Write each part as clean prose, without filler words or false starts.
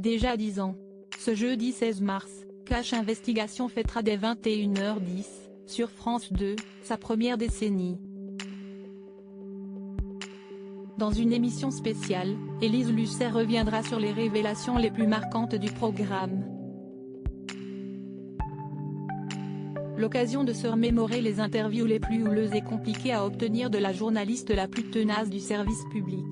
déjà 10 ans. Ce jeudi 16 mars, Cash Investigation fêtera dès 21h10, sur France 2, sa première décennie. Dans une émission spéciale, Élise Lucet reviendra sur les révélations les plus marquantes du programme. L'occasion de se remémorer les interviews les plus houleuses et compliquées à obtenir de la journaliste la plus tenace du service public.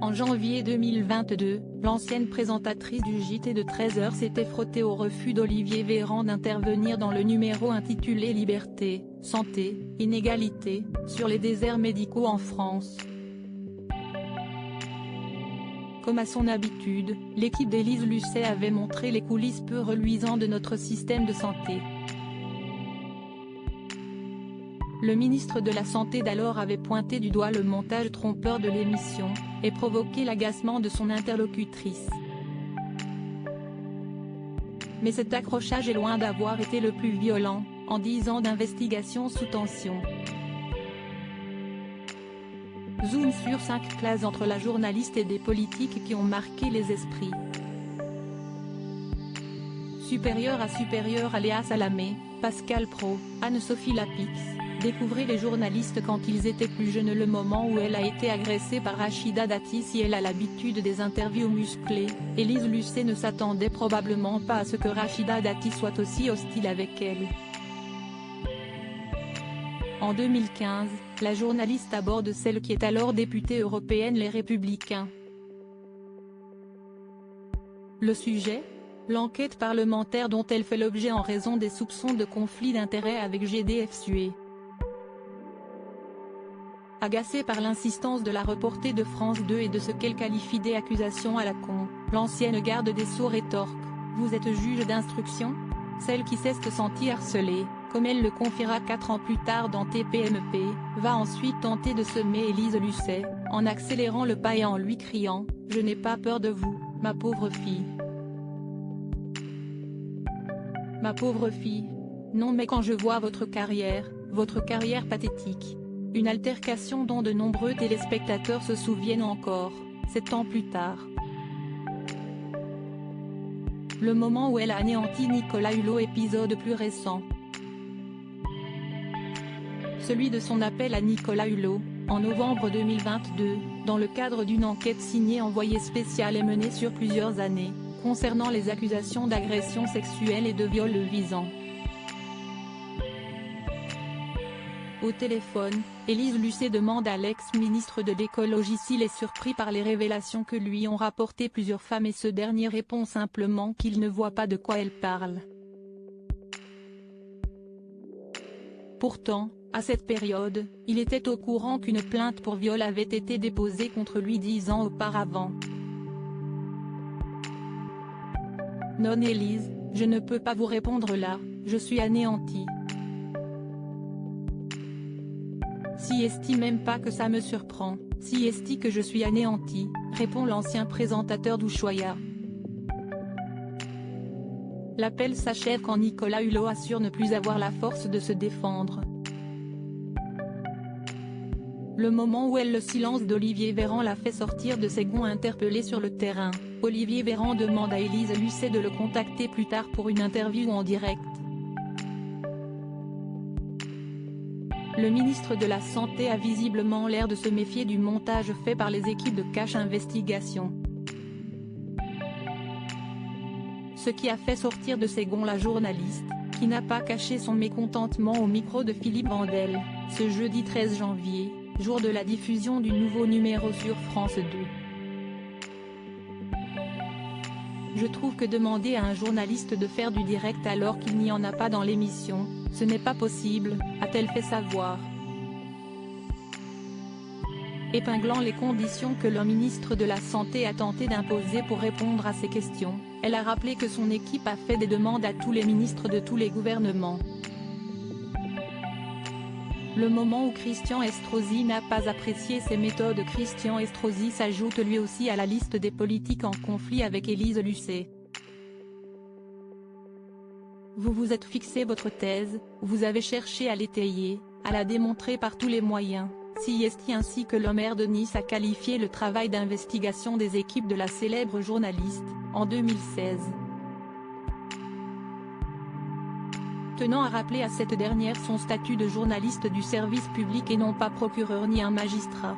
En janvier 2022, l'ancienne présentatrice du JT de 13h s'était frottée au refus d'Olivier Véran d'intervenir dans le numéro intitulé Liberté, Santé, Inégalité, sur les déserts médicaux en France. Comme à son habitude, l'équipe d'Élise Lucet avait montré les coulisses peu reluisantes de notre système de santé. Le ministre de la Santé d'alors avait pointé du doigt le montage trompeur de l'émission, et provoqué l'agacement de son interlocutrice. Mais cet accrochage est loin d'avoir été le plus violent, en 10 ans d'investigation sous tension. Zoom sur 5 classes entre la journaliste et des politiques qui ont marqué les esprits. Supérieure à Léa Salamé, Pascal Praud, Anne-Sophie Lapix, découvrez les journalistes quand ils étaient plus jeunes. Le moment où elle a été agressée par Rachida Dati. Si elle a l'habitude des interviews musclées, Élise Lucet ne s'attendait probablement pas à ce que Rachida Dati soit aussi hostile avec elle. En 2015, la journaliste aborde celle qui est alors députée européenne Les Républicains. Le sujet ? L'enquête parlementaire dont elle fait l'objet en raison des soupçons de conflit d'intérêts avec GDF Suez. Agacée par l'insistance de la reporter de France 2 et de ce qu'elle qualifie d'accusations à la con, l'ancienne garde des Sceaux rétorque : « Vous êtes juge d'instruction ? Celle qui s'est sentie harcelée, comme elle le confiera 4 ans plus tard dans TPMP, va ensuite tenter de semer Élise Lucet, en accélérant le pas et en lui criant : « Je n'ai pas peur de vous, ma pauvre fille. Ma pauvre fille. Non mais quand je vois votre carrière pathétique. » Une altercation dont de nombreux téléspectateurs se souviennent encore, 7 ans plus tard. Le moment où elle a anéanti Nicolas Hulot. Épisode plus récent. Celui de son appel à Nicolas Hulot, en novembre 2022, dans le cadre d'une enquête signée Envoyé spécial et menée sur plusieurs années, concernant les accusations d'agression sexuelle et de viol le visant. Au téléphone, Élise Lucet demande à l'ex-ministre de l'écologie s'il est surpris par les révélations que lui ont rapportées plusieurs femmes et ce dernier répond simplement qu'il ne voit pas de quoi elle parle. Pourtant, à cette période, il était au courant qu'une plainte pour viol avait été déposée contre lui 10 ans auparavant. Non Élise, je ne peux pas vous répondre là, je suis anéantie. Si esti même pas que ça me surprend, si esti que je suis anéanti, répond l'ancien présentateur d'Ushuaïa. L'appel s'achève quand Nicolas Hulot assure ne plus avoir la force de se défendre. Le moment où le silence d'Olivier Véran l'a fait sortir de ses gonds. Interpellé sur le terrain, Olivier Véran demande à Élise Lucet de le contacter plus tard pour une interview en direct. Le ministre de la Santé a visiblement l'air de se méfier du montage fait par les équipes de Cash Investigation. Ce qui a fait sortir de ses gonds la journaliste, qui n'a pas caché son mécontentement au micro de Philippe Vandel, ce jeudi 13 janvier, jour de la diffusion du nouveau numéro sur France 2. Je trouve que demander à un journaliste de faire du direct alors qu'il n'y en a pas dans l'émission, ce n'est pas possible, a-t-elle fait savoir. Épinglant les conditions que le ministre de la Santé a tenté d'imposer pour répondre à ces questions, elle a rappelé que son équipe a fait des demandes à tous les ministres de tous les gouvernements. Le moment où Christian Estrosi n'a pas apprécié ces méthodes. Christian Estrosi s'ajoute lui aussi à la liste des politiques en conflit avec Élise Lucet. Vous vous êtes fixé votre thèse, vous avez cherché à l'étayer, à la démontrer par tous les moyens, CIST ainsi que le maire de Nice a qualifié le travail d'investigation des équipes de la célèbre journaliste, en 2016. Tenant à rappeler à cette dernière son statut de journaliste du service public et non pas procureur ni un magistrat.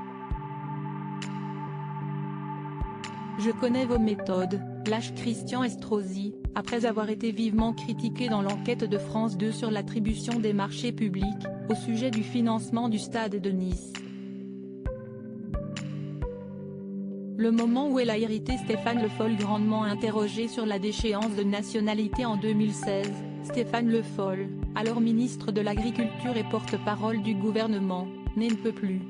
Je connais vos méthodes, lâche Christian Estrosi, après avoir été vivement critiqué dans l'enquête de France 2 sur l'attribution des marchés publics, au sujet du financement du stade de Nice. Le moment où elle a irrité Stéphane Le Foll grandement interrogé sur la déchéance de nationalité en 2016, Stéphane Le Foll, alors ministre de l'Agriculture et porte-parole du gouvernement, ne peut plus.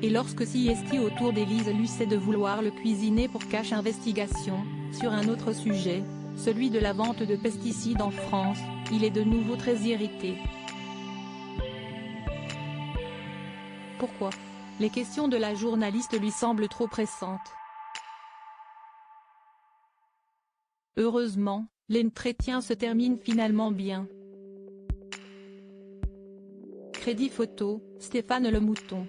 Et lorsque CIST autour d'Élise Lucet de vouloir le cuisiner pour cache investigation, sur un autre sujet, celui de la vente de pesticides en France, il est de nouveau très irrité. Pourquoi ? Les questions de la journaliste lui semblent trop pressantes. Heureusement, l'entretien se termine finalement bien. Crédit photo, Stéphane Le Mouton.